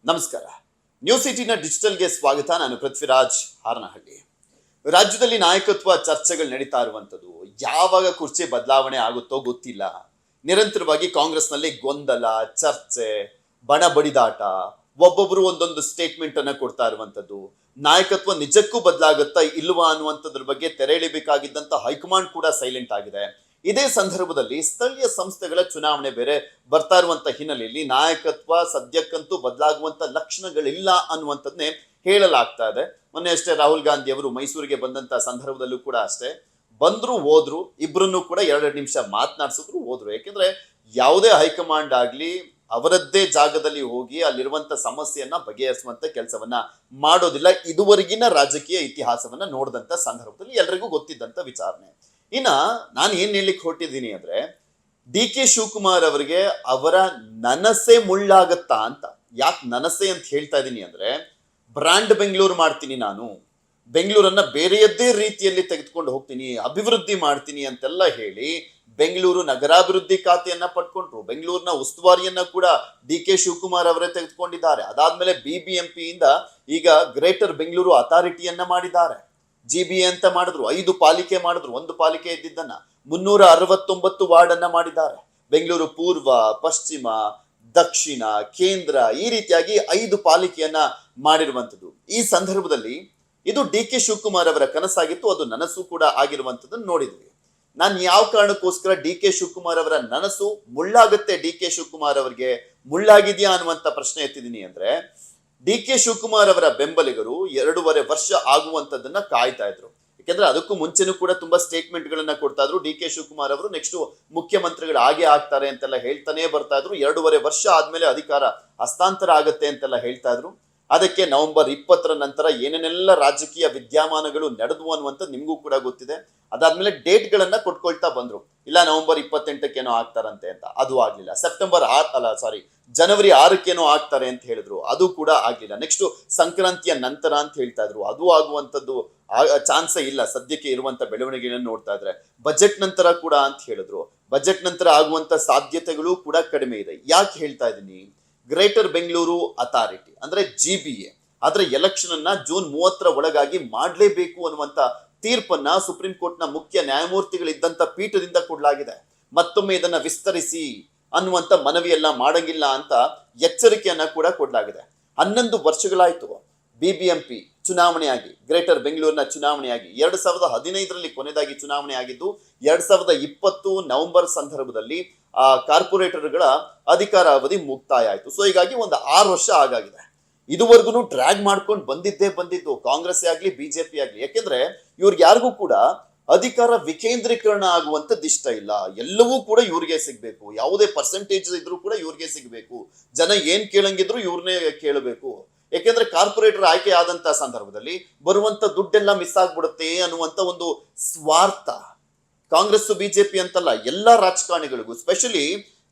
ನಮಸ್ಕಾರ. ನ್ಯೂಸ್ 18ನ ಡಿಜಿಟಲ್ಗೆ ಸ್ವಾಗತ. ನಾನು ಪೃಥ್ವಿರಾಜ್ ಹಾರನಹಳ್ಳಿ. ರಾಜ್ಯದಲ್ಲಿ ನಾಯಕತ್ವ ಚರ್ಚೆಗಳು ನಡೀತಾ ಇರುವಂತದ್ದು. ಯಾವಾಗ ಕುರ್ಚಿ ಬದಲಾವಣೆ ಆಗುತ್ತೋ ಗೊತ್ತಿಲ್ಲ. ನಿರಂತರವಾಗಿ ಕಾಂಗ್ರೆಸ್ನಲ್ಲಿ ಗೊಂದಲ, ಚರ್ಚೆ, ಬಣ ಬಡಿದಾಟ, ಒಬ್ಬೊಬ್ರು ಒಂದೊಂದು ಸ್ಟೇಟ್ಮೆಂಟ್ ಅನ್ನ ಕೊಡ್ತಾ ಇರುವಂತದ್ದು. ನಾಯಕತ್ವ ನಿಜಕ್ಕೂ ಬದಲಾಗುತ್ತಾ ಇಲ್ವಾ ಅನ್ನುವಂಥದ್ರ ಬಗ್ಗೆ ತೆರೆ ಎಳಿಬೇಕಾಗಿದ್ದಂತ ಹೈಕಮಾಂಡ್ ಕೂಡ ಸೈಲೆಂಟ್ ಆಗಿದೆ. ಇದೇ ಸಂದರ್ಭದಲ್ಲಿ ಸ್ಥಳೀಯ ಸಂಸ್ಥೆಗಳ ಚುನಾವಣೆ ಬೇರೆ ಬರ್ತಾ ಇರುವಂತ ಹಿನ್ನೆಲೆಯಲ್ಲಿ ನಾಯಕತ್ವ ಸದ್ಯಕ್ಕಂತೂ ಬದಲಾಗುವಂತ ಲಕ್ಷಣಗಳಿಲ್ಲ ಅನ್ನುವಂಥದ್ನೇ ಹೇಳಲಾಗ್ತಾ ಇದೆ. ಮೊನ್ನೆ ಅಷ್ಟೇ ರಾಹುಲ್ ಗಾಂಧಿ ಅವರು ಮೈಸೂರಿಗೆ ಬಂದಂತ ಸಂದರ್ಭದಲ್ಲೂ ಕೂಡ ಅಷ್ಟೇ ಬಂದ್ರು ಹೋದ್ರು, ಇಬ್ರನ್ನು ಕೂಡ 2 ನಿಮಿಷ ಮಾತನಾಡಿಸಿದ್ರು ಹೋದ್ರು. ಯಾಕೆಂದ್ರೆ ಯಾವುದೇ ಹೈಕಮಾಂಡ್ ಆಗ್ಲಿ ಅವರದ್ದೇ ಜಾಗದಲ್ಲಿ ಹೋಗಿ ಅಲ್ಲಿರುವಂತ ಸಮಸ್ಯೆಯನ್ನ ಬಗೆಹರಿಸುವಂತ ಕೆಲಸವನ್ನ ಮಾಡೋದಿಲ್ಲ. ಇದುವರೆಗಿನ ರಾಜಕೀಯ ಇತಿಹಾಸವನ್ನ ನೋಡಿದಂತ ಸಂದರ್ಭದಲ್ಲಿ ಎಲ್ರಿಗೂ ಗೊತ್ತಿದ್ದಂತ ವಿಚಾರಣೆ. ಇನ್ನ ನಾನು ಏನ್ ಹೇಳಲಿಕ್ಕೆ ಹೊರಟಿದ್ದೀನಿ ಅಂದ್ರೆ, ಡಿ ಕೆ ಶಿವಕುಮಾರ್ ಅವರಿಗೆ ಅವರ ನನಸೆ ಮುಳ್ಳಾಗತ್ತಾ ಅಂತ. ಯಾಕೆ ನನಸೆ ಅಂತ ಹೇಳ್ತಾ ಇದ್ದೀನಿ ಅಂದ್ರೆ, ಬ್ರಾಂಡ್ ಬೆಂಗಳೂರು ಮಾಡ್ತೀನಿ, ನಾನು ಬೆಂಗಳೂರನ್ನ ಬೇರೆಯದ್ದೇ ರೀತಿಯಲ್ಲಿ ತೆಗೆದುಕೊಂಡು ಹೋಗ್ತೀನಿ, ಅಭಿವೃದ್ಧಿ ಮಾಡ್ತೀನಿ ಅಂತೆಲ್ಲ ಹೇಳಿ ಬೆಂಗಳೂರು ನಗರಾಭಿವೃದ್ಧಿ ಖಾತೆಯನ್ನ ಪಡ್ಕೊಂಡ್ರು. ಬೆಂಗಳೂರಿನ ಉಸ್ತುವಾರಿಯನ್ನ ಕೂಡ ಡಿ ಕೆ ಶಿವಕುಮಾರ್ ಅವರೇ ತೆಗೆದುಕೊಂಡಿದ್ದಾರೆ. ಅದಾದ್ಮೇಲೆ BBMP ಇಂದ ಈಗ ಗ್ರೇಟರ್ ಬೆಂಗಳೂರು ಅಥಾರಿಟಿಯನ್ನ ಮಾಡಿದ್ದಾರೆ. GB ಅಂತ ಮಾಡಿದ್ರು, 5 ಪಾಲಿಕೆ ಮಾಡಿದ್ರು. 1 ಪಾಲಿಕೆ ಇದ್ದಿದ್ದನ್ನ 369 ವಾರ್ಡ್ ಅನ್ನ ಮಾಡಿದ್ದಾರೆ. ಬೆಂಗಳೂರು ಪೂರ್ವ, ಪಶ್ಚಿಮ, ದಕ್ಷಿಣ, ಕೇಂದ್ರ, ಈ ರೀತಿಯಾಗಿ 5 ಪಾಲಿಕೆಯನ್ನ ಮಾಡಿರುವಂತದ್ದು. ಈ ಸಂದರ್ಭದಲ್ಲಿ ಇದು ಡಿ ಕೆ ಶಿವಕುಮಾರ್ ಅವರ ಕನಸಾಗಿತ್ತು, ಅದು ನನಸು ಕೂಡ ಆಗಿರುವಂತದ್ದನ್ನು ನೋಡಿದ್ವಿ. ನಾನು ಯಾವ ಕಾರಣಕ್ಕೋಸ್ಕರ ಡಿ ಕೆ ಶಿವಕುಮಾರ್ ಅವರ ನನಸು ಮುಳ್ಳಾಗುತ್ತೆ, ಡಿ ಕೆ ಶಿವಕುಮಾರ್ ಅವರಿಗೆ ಮುಳ್ಳಾಗಿದೆಯಾ ಅನ್ನುವಂತ ಪ್ರಶ್ನೆ ಎತ್ತಿದ್ದೀನಿ ಅಂದ್ರೆ, ಡಿ ಕೆ ಶಿವಕುಮಾರ್ ಅವರ ಬೆಂಬಲಿಗರು 2.5 ವರ್ಷ ಆಗುವಂತದನ್ನ ಕಾಯ್ತಾ ಇದ್ರು. ಯಾಕೆಂದ್ರೆ ಅದಕ್ಕೂ ಮುಂಚೆನೂ ಕೂಡ ತುಂಬಾ ಸ್ಟೇಟ್ಮೆಂಟ್ ಗಳನ್ನ ಕೊಡ್ತಾ ಇದ್ರು. ಡಿ ಕೆ ಶಿವಕುಮಾರ್ ಅವರು ನೆಕ್ಸ್ಟ್ ಮುಖ್ಯಮಂತ್ರಿಗಳು ಆಗೇ ಆಗ್ತಾರೆ ಅಂತೆಲ್ಲ ಹೇಳ್ತಾನೆ ಬರ್ತಾ ಇದ್ರು. 2.5 ವರ್ಷ ಆದ್ಮೇಲೆ ಅಧಿಕಾರ ಹಸ್ತಾಂತರ ಆಗತ್ತೆ ಅಂತೆಲ್ಲ ಹೇಳ್ತಾ ಇದ್ರು. ಅದಕ್ಕೆ ನವೆಂಬರ್ 20ರ ನಂತರ ಏನೇನೆಲ್ಲ ರಾಜಕೀಯ ವಿದ್ಯಮಾನಗಳು ನಡೆದ್ವು ಅನ್ನುವಂಥದ್ದು ನಿಮಗೂ ಕೂಡ ಗೊತ್ತಿದೆ. ಅದಾದ್ಮೇಲೆ ಡೇಟ್ ಗಳನ್ನ ಕೊಟ್ಕೊಳ್ತಾ ಬಂದ್ರು. ಇಲ್ಲ ನವೆಂಬರ್ 28ಕ್ಕೇನೋ ಆಗ್ತಾರಂತೆ ಅಂತ, ಅದು ಆಗ್ಲಿಲ್ಲ. ಜನವರಿ 6ಕ್ಕೇನೋ ಆಗ್ತಾರೆ ಅಂತ ಹೇಳಿದ್ರು, ಅದು ಕೂಡ ಆಗ್ಲಿಲ್ಲ. ನೆಕ್ಸ್ಟ್ ಸಂಕ್ರಾಂತಿಯ ನಂತರ ಅಂತ ಹೇಳ್ತಾ ಇದ್ರು, ಅದು ಆಗುವಂತದ್ದು ಚಾನ್ಸೇ ಇಲ್ಲ ಸದ್ಯಕ್ಕೆ ಇರುವಂತ ಬೆಳವಣಿಗೆಗಳನ್ನು ನೋಡ್ತಾ ಇದ್ರೆ. ಬಜೆಟ್ ನಂತರ ಕೂಡ ಅಂತ ಹೇಳಿದ್ರು, ಬಜೆಟ್ ನಂತರ ಆಗುವಂತ ಸಾಧ್ಯತೆಗಳು ಕೂಡ ಕಡಿಮೆ ಇದೆ. ಯಾಕೆ ಹೇಳ್ತಾ ಇದ್ದೀನಿ, ಗ್ರೇಟರ್ ಬೆಂಗಳೂರು ಅಥಾರಿಟಿ ಅಂದ್ರೆ GBA ಅದರ ಎಲೆಕ್ಷನ್ ಅನ್ನ ಜೂನ್ 30ರ ಒಳಗಾಗಿ ಮಾಡಲೇಬೇಕು ಅನ್ನುವಂತ ತೀರ್ಪನ್ನ ಸುಪ್ರೀಂ ಕೋರ್ಟ್ ನ ಮುಖ್ಯ ನ್ಯಾಯಮೂರ್ತಿಗಳಿದ್ದಂತ ಪೀಠದಿಂದ ಕೊಡಲಾಗಿದೆ. ಮತ್ತೊಮ್ಮೆ ಇದನ್ನ ವಿಸ್ತರಿಸಿ ಅನ್ನುವಂತ ಮನವಿಯನ್ನ ಮಾಡಂಗಿಲ್ಲ ಅಂತ ಎಚ್ಚರಿಕೆಯನ್ನ ಕೂಡ ಕೊಡಲಾಗಿದೆ. 11 ವರ್ಷಗಳಾಯ್ತು BBMP ಚುನಾವಣೆಯಾಗಿ, ಗ್ರೇಟರ್ ಬೆಂಗಳೂರಿನ ಚುನಾವಣೆಯಾಗಿ. 2015ರಲ್ಲಿ ಕೊನೆಯದಾಗಿ ಚುನಾವಣೆ ಆಗಿದ್ದು. 2020 ನವೆಂಬರ್ ಸಂದರ್ಭದಲ್ಲಿ ಕಾರ್ಪೊರೇಟರ್ಗಳ ಅಧಿಕಾರ ಅವಧಿ ಮುಕ್ತಾಯ ಆಯ್ತು. ಸೊ ಹೀಗಾಗಿ ಒಂದು 6 ವರ್ಷ ಆಗಾಗಿದೆ. ಇದುವರೆಗೂ ಡ್ರ್ಯಾಗ್ ಮಾಡ್ಕೊಂಡು ಬಂದಿದ್ದು ಕಾಂಗ್ರೆಸ್ ಆಗ್ಲಿ BJP ಆಗ್ಲಿ. ಯಾಕೆಂದ್ರೆ ಇವ್ರಿಗೆ ಯಾರಿಗೂ ಕೂಡ ಅಧಿಕಾರ ವಿಕೇಂದ್ರೀಕರಣ ಆಗುವಂತದ್ದು ಇಷ್ಟ ಇಲ್ಲ. ಎಲ್ಲವೂ ಕೂಡ ಇವ್ರಿಗೆ ಸಿಗ್ಬೇಕು, ಯಾವುದೇ ಪರ್ಸೆಂಟೇಜ್ ಇದ್ರೂ ಕೂಡ ಇವ್ರಿಗೆ ಸಿಗ್ಬೇಕು, ಜನ ಏನ್ ಕೇಳಂಗಿದ್ರು ಇವ್ರನ್ನೇ ಕೇಳಬೇಕು. ಯಾಕೆಂದ್ರೆ ಕಾರ್ಪೊರೇಟರ್ ಆಯ್ಕೆ ಆದಂತ ಸಂದರ್ಭದಲ್ಲಿ ಬರುವಂತ ದುಡ್ಡೆಲ್ಲ ಮಿಸ್ ಆಗ್ಬಿಡುತ್ತೆ ಅನ್ನುವಂತ ಒಂದು ಸ್ವಾರ್ಥ ಕಾಂಗ್ರೆಸ್ BJP ಅಂತಲ್ಲ, ಎಲ್ಲಾ ರಾಜಕಾರಣಿಗಳಿಗೂ, ಸ್ಪೆಷಲಿ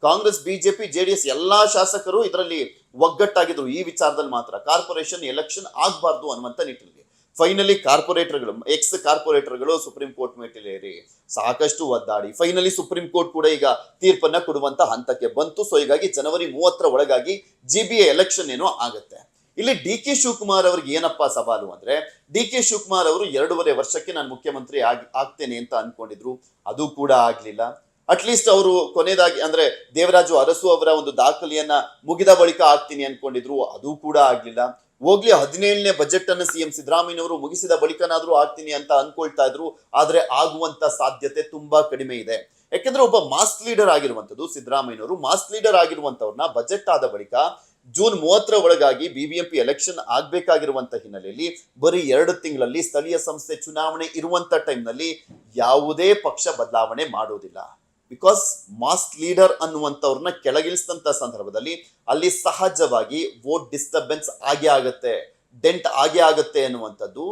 ಕಾಂಗ್ರೆಸ್ BJP JDS ಎಲ್ಲಾ ಶಾಸಕರು ಇದರಲ್ಲಿ ಒಗ್ಗಟ್ಟಾಗಿದ್ರು. ಈ ವಿಚಾರದಲ್ಲಿ ಮಾತ್ರ ಕಾರ್ಪೊರೇಷನ್ ಎಲೆಕ್ಷನ್ ಆಗ್ಬಾರ್ದು ಅನ್ನುವಂತ ನಿಟ್ಟಿನಲ್ಲಿ ಫೈನಲಿ ಕಾರ್ಪೊರೇಟರ್ಗಳು, ಎಕ್ಸ್ ಕಾರ್ಪೊರೇಟರ್ಗಳು ಸುಪ್ರೀಂ ಕೋರ್ಟ್ ಮೆಟ್ಟಿಲೇರಿ ಸಾಕಷ್ಟು ಒದ್ದಾಡಿ ಫೈನಲಿ ಸುಪ್ರೀಂ ಕೋರ್ಟ್ ಕೂಡ ಈಗ ತೀರ್ಪನ್ನ ಕೊಡುವಂತ ಹಂತಕ್ಕೆ ಬಂತು. ಸೊ ಹೀಗಾಗಿ ಜನವರಿ 30ರ ಒಳಗಾಗಿ GBA ಎಲೆಕ್ಷನ್ ಏನೋ ಆಗತ್ತೆ. ಇಲ್ಲಿ ಡಿ ಕೆ ಶಿವಕುಮಾರ್ ಅವ್ರಿಗೆ ಏನಪ್ಪಾ ಸವಾಲು ಅಂದ್ರೆ, ಡಿ ಕೆ ಶಿವಕುಮಾರ್ ಅವರು 2.5 ವರ್ಷಕ್ಕೆ ನಾನು ಮುಖ್ಯಮಂತ್ರಿ ಆಗ್ತೇನೆ ಅಂತ ಅನ್ಕೊಂಡಿದ್ರು, ಅದು ಕೂಡ ಆಗ್ಲಿಲ್ಲ. ಅಟ್ಲೀಸ್ಟ್ ಅವರು ಕೊನೆಯದಾಗಿ ಅಂದ್ರೆ ದೇವರಾಜು ಅರಸು ಅವರ ಒಂದು ದಾಖಲೆಯನ್ನ ಮುಗಿದ ಬಳಿಕ ಆಗ್ತೀನಿ ಅನ್ಕೊಂಡಿದ್ರು, ಅದು ಕೂಡ ಆಗ್ಲಿಲ್ಲ. ಹೋಗ್ಲಿ 17ನೇ ಬಜೆಟ್ ಅನ್ನು CM ಸಿದ್ದರಾಮಯ್ಯನವರು ಮುಗಿಸಿದ ಬಳಿಕನಾದ್ರೂ ಆಗ್ತೀನಿ ಅಂತ ಅನ್ಕೊಳ್ತಾ ಇದ್ರು. ಆದ್ರೆ ಆಗುವಂತ ಸಾಧ್ಯತೆ ತುಂಬಾ ಕಡಿಮೆ ಇದೆ. ಯಾಕೆಂದ್ರೆ ಒಬ್ಬ ಮಾಸ್ ಲೀಡರ್ ಆಗಿರುವಂತದ್ದು ಸಿದ್ದರಾಮಯ್ಯನವರು, ಮಾಸ್ ಲೀಡರ್ ಆಗಿರುವಂತವ್ರನ್ನ ಬಜೆಟ್ ಆದ ಬಳಿಕ ಜೂನ್ 30ರ ಒಳಗಾಗಿ BBMP ಎಲೆಕ್ಷನ್ ಆಗ್ಬೇಕಾಗಿರುವಂತ ಹಿನ್ನೆಲೆಯಲ್ಲಿ ಬರೀ 2 ತಿಂಗಳಲ್ಲಿ ಸ್ಥಳೀಯ ಸಂಸ್ಥೆ ಚುನಾವಣೆ ಇರುವಂತ ಟೈಮ್ನಲ್ಲಿ ಯಾವುದೇ ಪಕ್ಷ ಬದಲಾವಣೆ ಮಾಡೋದಿಲ್ಲ. ಬಿಕಾಸ್ ಮಾಸ್ ಲೀಡರ್ ಅನ್ನುವಂಥವ್ರನ್ನ ಕೆಳಗಿಳಿಸಿದಂತ ಸಂದರ್ಭದಲ್ಲಿ ಅಲ್ಲಿ ಸಹಜವಾಗಿ ವೋಟ್ ಡಿಸ್ಟರ್ಬೆನ್ಸ್ ಆಗೇ ಆಗತ್ತೆ, ಡೆಂಟ್ ಆಗೇ ಆಗತ್ತೆ ಅನ್ನುವಂಥದ್ದು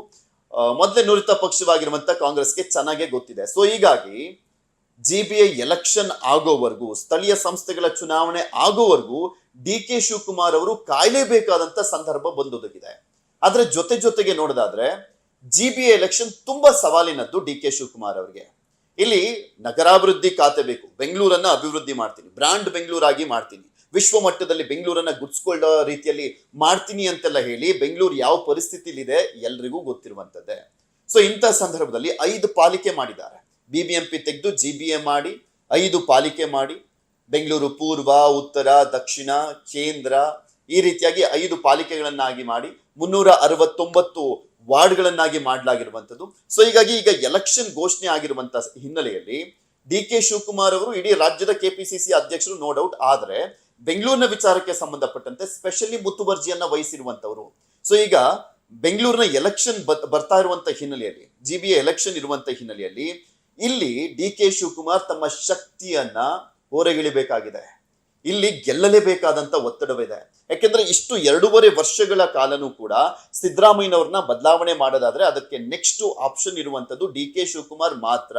ಮೊದಲೇ ನುರಿತ ಪಕ್ಷವಾಗಿರುವಂತ ಕಾಂಗ್ರೆಸ್ಗೆ ಚೆನ್ನಾಗೇ ಗೊತ್ತಿದೆ. ಸೊ ಹೀಗಾಗಿ GBA ಎಲೆಕ್ಷನ್ ಆಗೋವರೆಗೂ, ಸ್ಥಳೀಯ ಸಂಸ್ಥೆಗಳ ಚುನಾವಣೆ ಆಗೋವರೆಗೂ ಡಿ ಕೆ ಶಿವಕುಮಾರ್ ಅವರು ಕಾಯಲೇಬೇಕಾದಂತ ಸಂದರ್ಭ ಬಂದೊದಗಿದೆ. ಆದ್ರೆ ಜೊತೆಗೆ ನೋಡೋದಾದ್ರೆ GBA ಎಲೆಕ್ಷನ್ ತುಂಬಾ ಸವಾಲಿನದ್ದು ಡಿ ಕೆ ಶಿವಕುಮಾರ್ ಅವರಿಗೆ. ಇಲ್ಲಿ ನಗರಾಭಿವೃದ್ಧಿ ಖಾತೆ ಬೇಕು, ಬೆಂಗಳೂರನ್ನ ಅಭಿವೃದ್ಧಿ ಮಾಡ್ತೀನಿ, ಬ್ರಾಂಡ್ ಬೆಂಗಳೂರಾಗಿ ಮಾಡ್ತೀನಿ, ವಿಶ್ವ ಮಟ್ಟದಲ್ಲಿ ಬೆಂಗಳೂರನ್ನ ಗುರ್ಸ್ಕೊಳ್ಳೋ ರೀತಿಯಲ್ಲಿ ಮಾಡ್ತೀನಿ ಅಂತೆಲ್ಲ ಹೇಳಿ ಬೆಂಗಳೂರು ಯಾವ ಪರಿಸ್ಥಿತಿಲಿದೆ ಎಲ್ರಿಗೂ ಗೊತ್ತಿರುವಂತದ್ದೇ. ಸೊ ಇಂಥ ಸಂದರ್ಭದಲ್ಲಿ 5 ಪಾಲಿಕೆ ಮಾಡಿದ್ದಾರೆ. BBMP ತೆಗೆದು GBA ಮಾಡಿ 5 ಪಾಲಿಕೆ ಮಾಡಿ ಬೆಂಗಳೂರು ಪೂರ್ವ, ಉತ್ತರ, ದಕ್ಷಿಣ, ಕೇಂದ್ರ ಈ ರೀತಿಯಾಗಿ 5 ಪಾಲಿಕೆಗಳನ್ನಾಗಿ ಮಾಡಿ 369 ವಾರ್ಡ್ಗಳನ್ನಾಗಿ ಮಾಡಲಾಗಿರುವಂತದ್ದು. ಸೊ ಹೀಗಾಗಿ ಈಗ ಎಲೆಕ್ಷನ್ ಘೋಷಣೆ ಆಗಿರುವಂತ ಹಿನ್ನೆಲೆಯಲ್ಲಿ DK ಶಿವಕುಮಾರ್ ಅವರು ಇಡೀ ರಾಜ್ಯದ KPCC ಅಧ್ಯಕ್ಷರು ನೋ ಡೌಟ್. ಆದ್ರೆ ಬೆಂಗಳೂರಿನ ವಿಚಾರಕ್ಕೆ ಸಂಬಂಧಪಟ್ಟಂತೆ ಸ್ಪೆಷಲಿ ಮುತುವರ್ಜಿಯನ್ನ ವಹಿಸಿರುವಂತವರು. ಸೊ ಈಗ ಬೆಂಗಳೂರಿನ ಎಲೆಕ್ಷನ್ ಬರ್ತಾ ಇರುವಂತ ಹಿನ್ನೆಲೆಯಲ್ಲಿ, GBA ಎಲೆಕ್ಷನ್ ಇರುವಂತ ಹಿನ್ನೆಲೆಯಲ್ಲಿ ಇಲ್ಲಿ DK ಶಿವಕುಮಾರ್ ತಮ್ಮ ಶಕ್ತಿಯನ್ನ ಹೊರಗಿಳಿಬೇಕಾಗಿದೆ. ಇಲ್ಲಿ ಗೆಲ್ಲಲೇಬೇಕಾದಂತ ಒತ್ತಡವಿದೆ. ಯಾಕೆಂದ್ರೆ ಇಷ್ಟು 2.5 ವರ್ಷಗಳ ಕಾಲನೂ ಕೂಡ ಸಿದ್ದರಾಮಯ್ಯನವ್ರನ್ನ ಬದಲಾವಣೆ ಮಾಡೋದಾದ್ರೆ ಅದಕ್ಕೆ ನೆಕ್ಸ್ಟ್ ಆಪ್ಷನ್ ಇರುವಂತದ್ದು DK ಶಿವಕುಮಾರ್ ಮಾತ್ರ,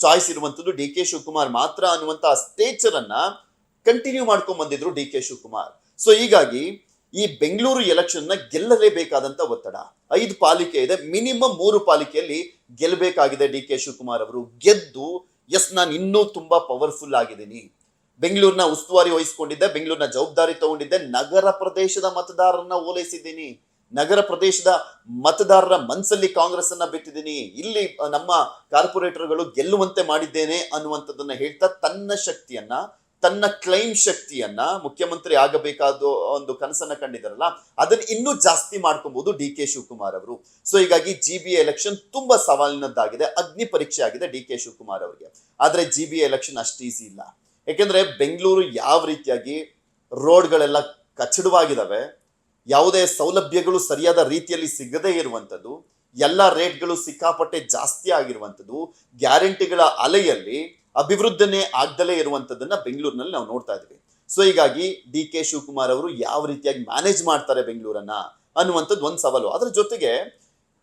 ಚಾಯ್ಸ್ ಇರುವಂತದ್ದು DK ಶಿವಕುಮಾರ್ ಮಾತ್ರ ಅನ್ನುವಂತ ಸ್ಟೇಚರ್ ಅನ್ನ ಕಂಟಿನ್ಯೂ ಮಾಡ್ಕೊಂಡ್ ಬಂದಿದ್ರು DK ಶಿವಕುಮಾರ್. ಸೊ ಹೀಗಾಗಿ ಈ ಬೆಂಗಳೂರು ಎಲೆಕ್ಷನ್ ನ ಗೆಲ್ಲಲೇಬೇಕಾದಂತ ಒತ್ತಡ. 5 ಪಾಲಿಕೆ ಇದೆ, ಮಿನಿಮಮ್ 3 ಪಾಲಿಕೆಯಲ್ಲಿ ಗೆಲ್ಲಬೇಕಾಗಿದೆ DK ಶಿವಕುಮಾರ್ ಅವರು. ಗೆದ್ದು ನಾನು ಇನ್ನೂ ತುಂಬಾ ಪವರ್ಫುಲ್ ಆಗಿದ್ದೀನಿ, ಬೆಂಗಳೂರಿನ ಉಸ್ತುವಾರಿ ವಹಿಸಿಕೊಂಡಿದ್ದೆ, ಬೆಂಗಳೂರಿನ ಜವಾಬ್ದಾರಿ ತಗೊಂಡಿದ್ದೆ, ನಗರ ಪ್ರದೇಶದ ಮತದಾರರನ್ನ ಓಲೈಸಿದ್ದೀನಿ, ನಗರ ಪ್ರದೇಶದ ಮತದಾರರ ಮನಸ್ಸಲ್ಲಿ ಕಾಂಗ್ರೆಸ್ ಅನ್ನ ಬಿಟ್ಟಿದ್ದೀನಿ, ಇಲ್ಲಿ ನಮ್ಮ ಕಾರ್ಪೊರೇಟರ್ಗಳು ಗೆಲ್ಲುವಂತೆ ಮಾಡಿದ್ದೇನೆ ಅನ್ನುವಂಥದ್ದನ್ನ ಹೇಳ್ತಾ ತನ್ನ ಶಕ್ತಿಯನ್ನ, ತನ್ನ ಕ್ಲೈಮ್ ಶಕ್ತಿಯನ್ನ, ಮುಖ್ಯಮಂತ್ರಿ ಆಗಬೇಕಾದ ಒಂದು ಕನಸನ್ನ ಕಂಡಿದ್ದಾರಲ್ಲ ಅದನ್ನ ಇನ್ನೂ ಜಾಸ್ತಿ ಮಾಡ್ಕೊಬಹುದು DK ಶಿವಕುಮಾರ್ ಅವರು. ಸೊ ಹೀಗಾಗಿ GBA ಎಲೆಕ್ಷನ್ ತುಂಬಾ ಸವಾಲಿನದ್ದಾಗಿದೆ, ಅಗ್ನಿ ಪರೀಕ್ಷೆ ಆಗಿದೆ DK ಶಿವಕುಮಾರ್ ಅವರಿಗೆ. ಆದ್ರೆ GBA ಎಲೆಕ್ಷನ್ ಅಷ್ಟು ಈಸಿ ಇಲ್ಲ. ಯಾಕೆಂದ್ರೆ ಬೆಂಗಳೂರು ಯಾವ ರೀತಿಯಾಗಿ ರೋಡ್ಗಳೆಲ್ಲ ಕಚ್ಚಡವಾಗಿದ್ದಾವೆ, ಯಾವುದೇ ಸೌಲಭ್ಯಗಳು ಸರಿಯಾದ ರೀತಿಯಲ್ಲಿ ಸಿಗದೇ ಇರುವಂಥದ್ದು, ಎಲ್ಲ ರೇಟ್ಗಳು ಸಿಕ್ಕಾಪಟ್ಟೆ ಜಾಸ್ತಿ ಆಗಿರುವಂಥದ್ದು, ಗ್ಯಾರಂಟಿಗಳ ಅಲೆಯಲ್ಲಿ ಅಭಿವೃದ್ಧಿನೇ ಆಗ್ದಲೇ ಇರುವಂಥದ್ದನ್ನ ಬೆಂಗಳೂರಿನಲ್ಲಿ ನಾವು ನೋಡ್ತಾ ಇದ್ದೀವಿ. ಸೊ ಹೀಗಾಗಿ DK ಶಿವಕುಮಾರ್ ಅವರು ಯಾವ ರೀತಿಯಾಗಿ ಮ್ಯಾನೇಜ್ ಮಾಡ್ತಾರೆ ಬೆಂಗಳೂರನ್ನ ಅನ್ನುವಂಥದ್ದು ಒಂದು ಸವಾಲು. ಅದ್ರ ಜೊತೆಗೆ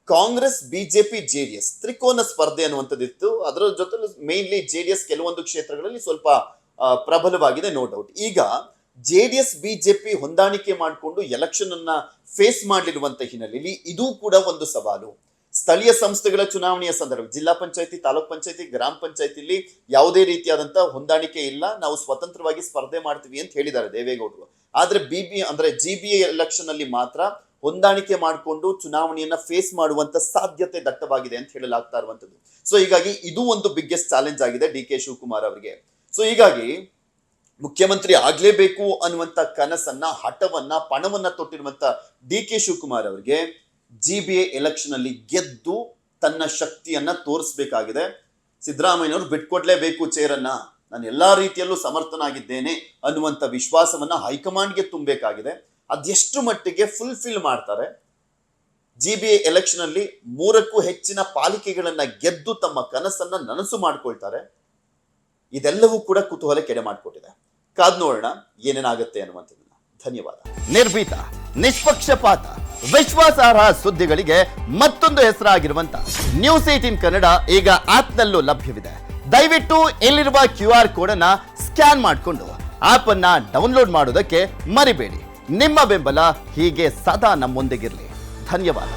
ಕಾಂಗ್ರೆಸ್, BJP, JDS ತ್ರಿಕೋನ ಸ್ಪರ್ಧೆ ಅನ್ನುವಂಥದ್ದು ಇತ್ತು. ಅದರ ಜೊತೆ ಮೇನ್ಲಿ JDS ಕೆಲವೊಂದು ಕ್ಷೇತ್ರಗಳಲ್ಲಿ ಸ್ವಲ್ಪ ಪ್ರಬಲವಾಗಿದೆ, ನೋ ಡೌಟ್. ಈಗ JDS BJP ಹೊಂದಾಣಿಕೆ ಮಾಡಿಕೊಂಡು ಎಲೆಕ್ಷನ್ ಅನ್ನ ಫೇಸ್ ಮಾಡಿರುವಂತ ಹಿನ್ನೆಲೆಯಲ್ಲಿ ಇದು ಕೂಡ ಒಂದು ಸವಾಲು. ಸ್ಥಳೀಯ ಸಂಸ್ಥೆಗಳ ಚುನಾವಣೆಯ ಸಂದರ್ಭ ಜಿಲ್ಲಾ ಪಂಚಾಯತಿ, ತಾಲೂಕ್ ಪಂಚಾಯತಿ, ಗ್ರಾಮ ಪಂಚಾಯತಿಲಿ ಯಾವುದೇ ರೀತಿಯಾದಂತಹ ಹೊಂದಾಣಿಕೆ ಇಲ್ಲ, ನಾವು ಸ್ವತಂತ್ರವಾಗಿ ಸ್ಪರ್ಧೆ ಮಾಡ್ತೀವಿ ಅಂತ ಹೇಳಿದ್ದಾರೆ ದೇವೇಗೌಡರು. ಆದ್ರೆ GBA ಎಲೆಕ್ಷನ್ ಅಲ್ಲಿ ಮಾತ್ರ ಹೊಂದಾಣಿಕೆ ಮಾಡಿಕೊಂಡು ಚುನಾವಣೆಯನ್ನ ಫೇಸ್ ಮಾಡುವಂತ ಸಾಧ್ಯತೆ ದಟ್ಟವಾಗಿದೆ ಅಂತ ಹೇಳಲಾಗ್ತಾ ಇರುವಂತದ್ದು. ಸೊ ಹೀಗಾಗಿ ಇದು ಒಂದು ಬಿಗ್ಗೆಸ್ಟ್ ಚಾಲೆಂಜ್ ಆಗಿದೆ DK ಶಿವಕುಮಾರ್ ಅವರಿಗೆ. ಸೊ ಹೀಗಾಗಿ ಮುಖ್ಯಮಂತ್ರಿ ಆಗ್ಲೇಬೇಕು ಅನ್ನುವಂತ ಕನಸನ್ನ, ಹಠವನ್ನ, ಪಣವನ್ನ ತೊಟ್ಟಿರುವಂತ DK ಶಿವಕುಮಾರ್ ಅವರಿಗೆ GBA ಎಲೆಕ್ಷನ್ ಅಲ್ಲಿ ಗೆದ್ದು ತನ್ನ ಶಕ್ತಿಯನ್ನ ತೋರಿಸಬೇಕಾಗಿದೆ. ಸಿದ್ದರಾಮಯ್ಯನವರು ಬಿಟ್ಕೊಡ್ಲೇಬೇಕು ಚೇರನ್ನ, ನಾನು ಎಲ್ಲಾ ರೀತಿಯಲ್ಲೂ ಸಮರ್ಥನಾಗಿದ್ದೇನೆ ಅನ್ನುವಂತ ವಿಶ್ವಾಸವನ್ನ ಹೈಕಮಾಂಡ್ಗೆ ತುಂಬಬೇಕಾಗಿದೆ. ಅದೆಷ್ಟು ಮಟ್ಟಿಗೆ ಫುಲ್ಫಿಲ್ ಮಾಡ್ತಾರೆ, GBA ಎಲೆಕ್ಷನ್ ಅಲ್ಲಿ 3ಕ್ಕೂ ಹೆಚ್ಚಿನ ಪಾಲಿಕೆಗಳನ್ನ ಗೆದ್ದು ತಮ್ಮ ಕನಸನ್ನ ನನಸು ಮಾಡ್ಕೊಳ್ತಾರೆ, ಇದೆಲ್ಲವೂ ಕೂಡ ಕುತೂಹಲ ಕೆಡೆ ಮಾಡಿಕೊಟ್ಟಿದೆ. ಕಾದ್ ನೋಡೋಣ ಏನೇನಾಗುತ್ತೆ ಅನ್ನುವಂಥದ್ದನ್ನ. ಧನ್ಯವಾದ. ನಿರ್ಭೀತ, ನಿಷ್ಪಕ್ಷಪಾತ, ವಿಶ್ವಾಸಾರ್ಹ ಸುದ್ದಿಗಳಿಗೆ ಮತ್ತೊಂದು ಹೆಸರಾಗಿರುವಂತ ನ್ಯೂಸ್ 18 ಕನ್ನಡ ಈಗ ಆಪ್ನಲ್ಲೂ ಲಭ್ಯವಿದೆ. ದಯವಿಟ್ಟು ಇಲ್ಲಿರುವ QR ಕೋಡ್ ಅನ್ನ ಸ್ಕ್ಯಾನ್ ಮಾಡಿಕೊಂಡು ಆಪ್ ಅನ್ನ ಡೌನ್ಲೋಡ್ ಮಾಡೋದಕ್ಕೆ ಮರಿಬೇಡಿ. ನಿಮ್ಮ ಬೆಂಬಲ ಹೀಗೆ ಸದಾ ನಮ್ಮೊಂದಿಗಿರಲಿ. ಧನ್ಯವಾದ.